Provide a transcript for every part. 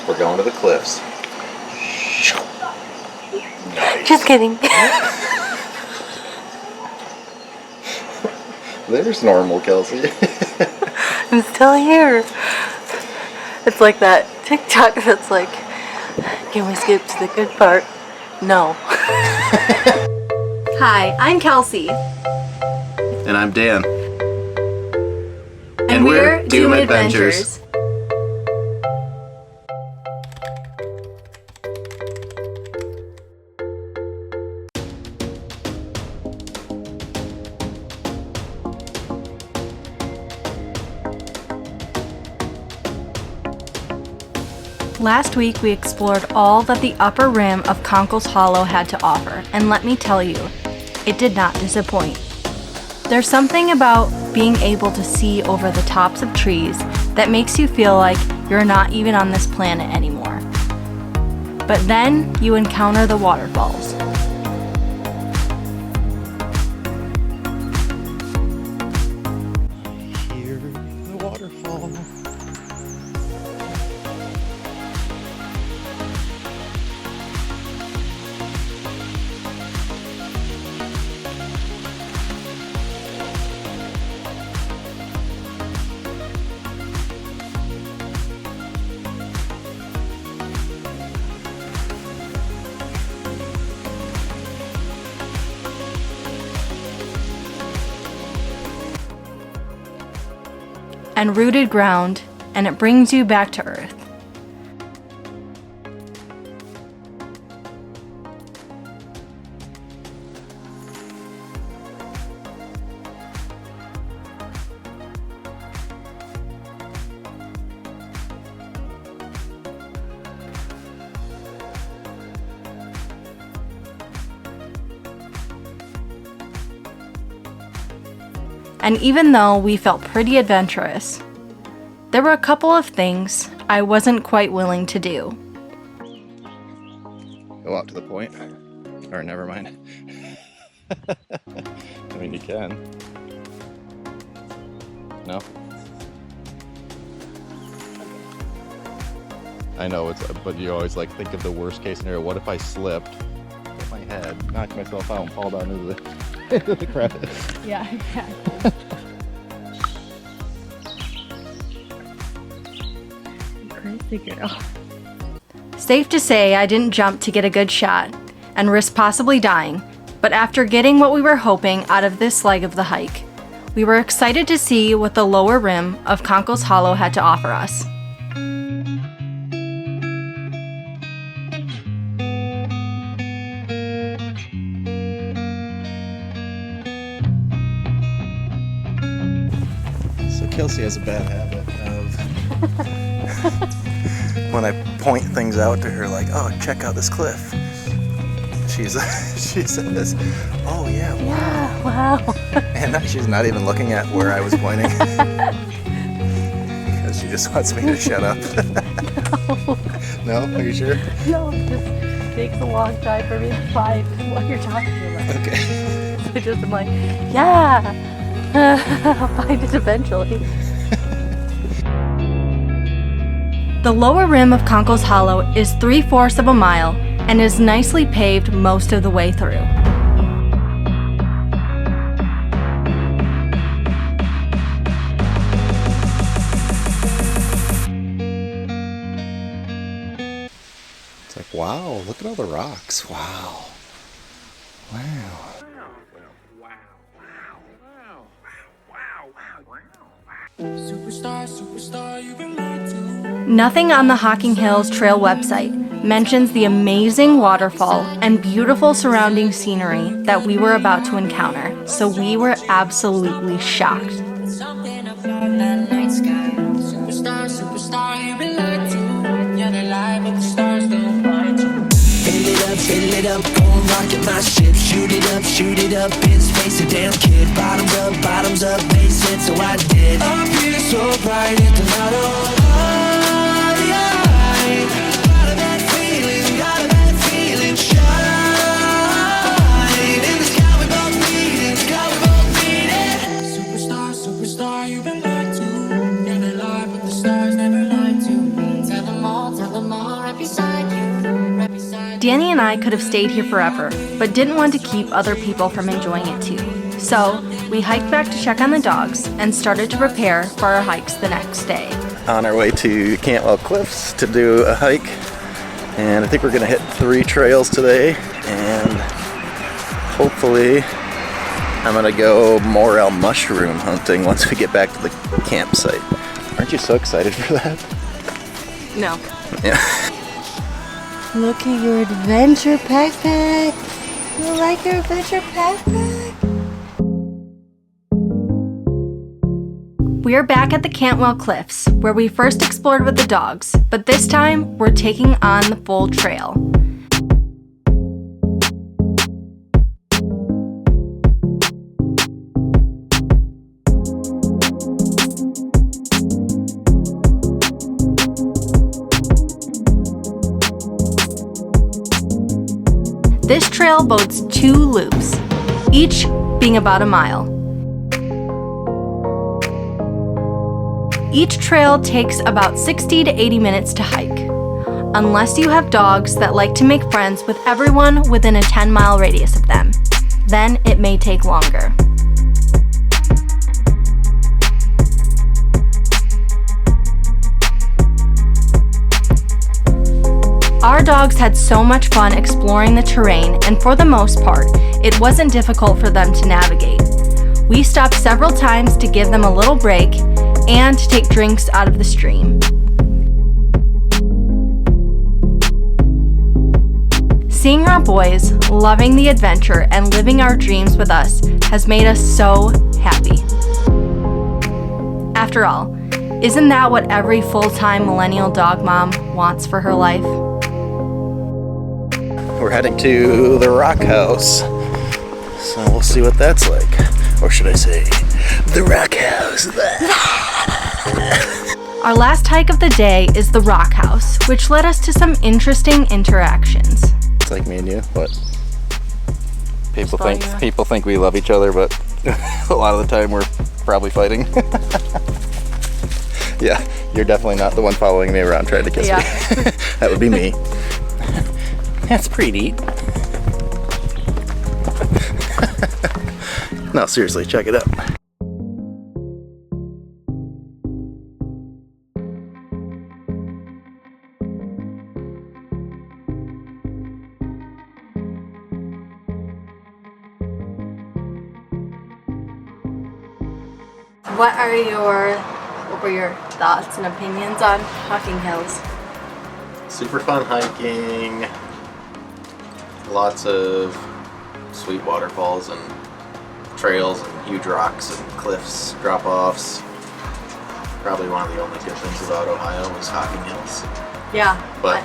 We're going to the cliffs. Nice. Just kidding. There's normal, Kelsey. I'm still here. It's like that TikTok that's like, can we skip to the good part? No. Hi, I'm Kelsey. And I'm Dan. And we're Doom Adventures. Last week we explored all that the upper rim of Conkle's Hollow had to offer, and let me tell you, it did not disappoint. There's something about being able to see over the tops of trees that makes you feel like you're not even on this planet anymore. But then you encounter the waterfalls. Here's the waterfall. And rooted ground, and it brings you back to earth. And even though we felt pretty adventurous, there were a couple of things I wasn't quite willing to do. Go out to the point. Or never mind. I mean, you can. No? I know, but you always like think of the worst case scenario. What if I slipped, hit my head, knocked myself out, and fall down into the crevice? Yeah, exactly. Crazy girl. Safe to say I didn't jump to get a good shot and risk possibly dying, but after getting what we were hoping out of this leg of the hike, we were excited to see what the lower rim of Conkle's Hollow had to offer us. Kelsey has a bad habit of when I point things out to her, like, "Oh, check out this cliff." She says, "Oh yeah, wow." Wow. And she's not even looking at where I was pointing because she just wants me to shut up. No, are you sure? No, it just takes a long time for me to find what you're talking about. Okay. So I'm like, yeah. I'll find it eventually. The lower rim of Conkle's Hollow is 3/4 of a mile and is nicely paved most of the way through. It's like, wow, look at all the rocks. Wow. Nothing on the Hocking Hills Trail website mentions the amazing waterfall and beautiful surrounding scenery that we were about to encounter, so we were absolutely shocked. Something about that night sky. Superstar, you belong to. You're the light, but the stars don't find you. Fill it up, go and rocket my ship. Shoot it up in space, a damn kid. Bottoms up, base it, so I did. Up here so bright, it's another light. Got a bad feeling, shine. In the sky we both need it, Superstar, you've been lied to. You're the light, but the stars never lied to me. Tell them all Danny and I could have stayed here forever, but didn't want to keep other people from enjoying it too. So, we hiked back to check on the dogs and started to prepare for our hikes the next day. On our way to Cantwell Cliffs to do a hike, and I think we're gonna hit 3 trails today, and hopefully I'm gonna go morel mushroom hunting once we get back to the campsite. Aren't you so excited for that? No. Yeah. Look at your adventure backpack. You like your adventure backpack? We are back at the Cantwell Cliffs, where we first explored with the dogs, but this time we're taking on the full trail. This trail boasts 2 loops, each being about a mile. Each trail takes about 60 to 80 minutes to hike, unless you have dogs that like to make friends with everyone within a 10-mile radius of them. Then it may take longer. Our dogs had so much fun exploring the terrain, and for the most part, it wasn't difficult for them to navigate. We stopped several times to give them a little break and to take drinks out of the stream. Seeing our boys loving the adventure and living our dreams with us has made us so happy. After all, isn't that what every full-time millennial dog mom wants for her life? We're heading to the Rock House, so we'll see what that's like. Or should I say, the Rock House. Our last hike of the day is the Rock House, which led us to some interesting interactions. It's like me and you. What? People think we love each other, but a lot of the time we're probably fighting. Yeah, you're definitely not the one following me around trying to kiss me. That would be me. That's pretty. No, seriously, check it out. What were your thoughts and opinions on Hocking Hills? Super fun hiking. Lots of sweet waterfalls and trails and huge rocks and cliffs, drop-offs. Probably one of the only good things about Ohio was Hocking Hills. Yeah. But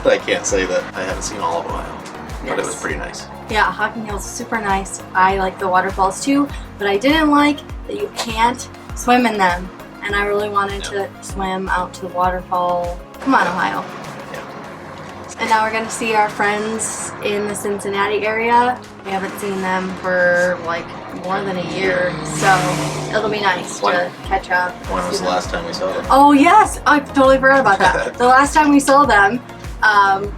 I can't say that I haven't seen all of Ohio. But it was pretty nice. Yeah, Hocking Hills is super nice. I like the waterfalls too, but I didn't like that you can't swim in them. And I really wanted to swim out to the waterfall. Come on, Ohio. And now we're going to see our friends in the Cincinnati area. We haven't seen them for like more than a year, so it'll be nice to catch up. When was the last time we saw them? Oh yes, I totally forgot about that. The last time we saw them,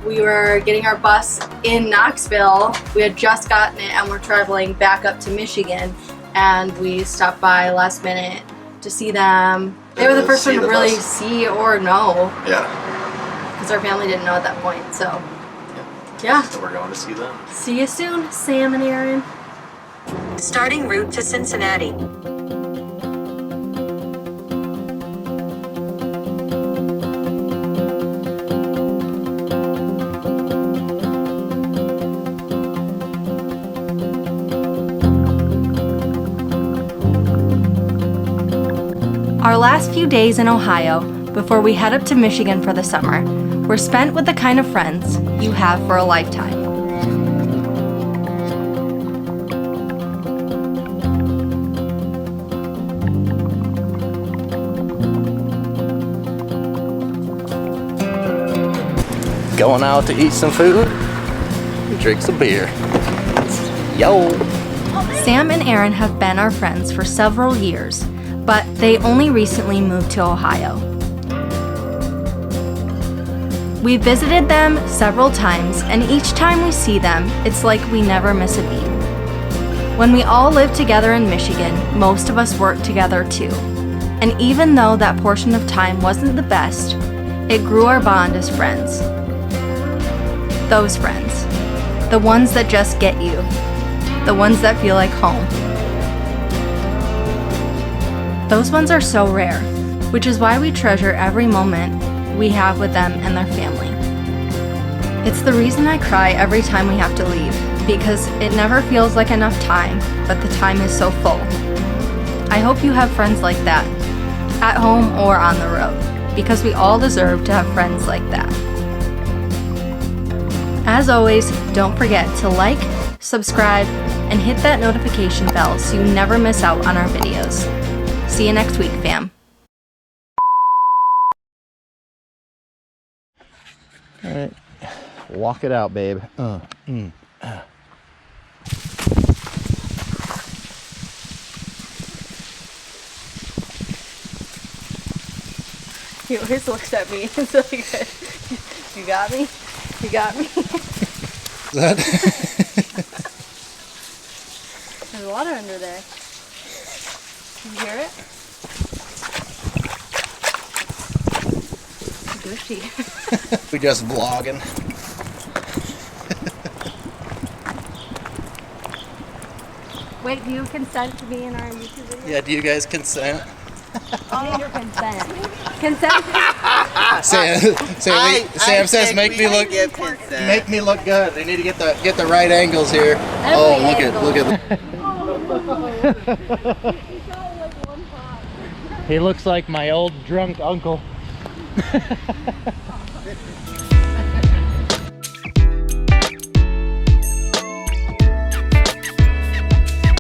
we were getting our bus in Knoxville. We had just gotten it and we're traveling back up to Michigan, and we stopped by last minute to see them. They were the first one to really see or know. Yeah. Because our family didn't know at that point, so yeah. So we're going to see them. See you soon, Sam and Aaron. Starting route to Cincinnati. Our last few days in Ohio, before we head up to Michigan for the summer, were spent with the kind of friends you have for a lifetime. Going out to eat some food and drink some beer. Yo! Sam and Aaron have been our friends for several years, but they only recently moved to Ohio. We visited them several times, and each time we see them, it's like we never miss a beat. When we all lived together in Michigan, most of us worked together too. And even though that portion of time wasn't the best, it grew our bond as friends. Those friends. The ones that just get you. The ones that feel like home. Those ones are so rare, which is why we treasure every moment we have with them and their family. It's the reason I cry every time we have to leave, because it never feels like enough time, but the time is so full. I hope you have friends like that, at home or on the road, because we all deserve to have friends like that. As always, don't forget to like, subscribe, and hit that notification bell so you never miss out on our videos. See you next week, fam. All right, walk it out, babe. He always looks at me. It's like, you got me? You got me? That There's water under there. Can you hear it? Gushy. we just vlogging. Wait, do you consent to be in our YouTube video? Yeah, do you guys consent? I need your consent. Consent? Sam says make me look good. They need to get the right angles here. Oh, look at He looks like my old drunk uncle.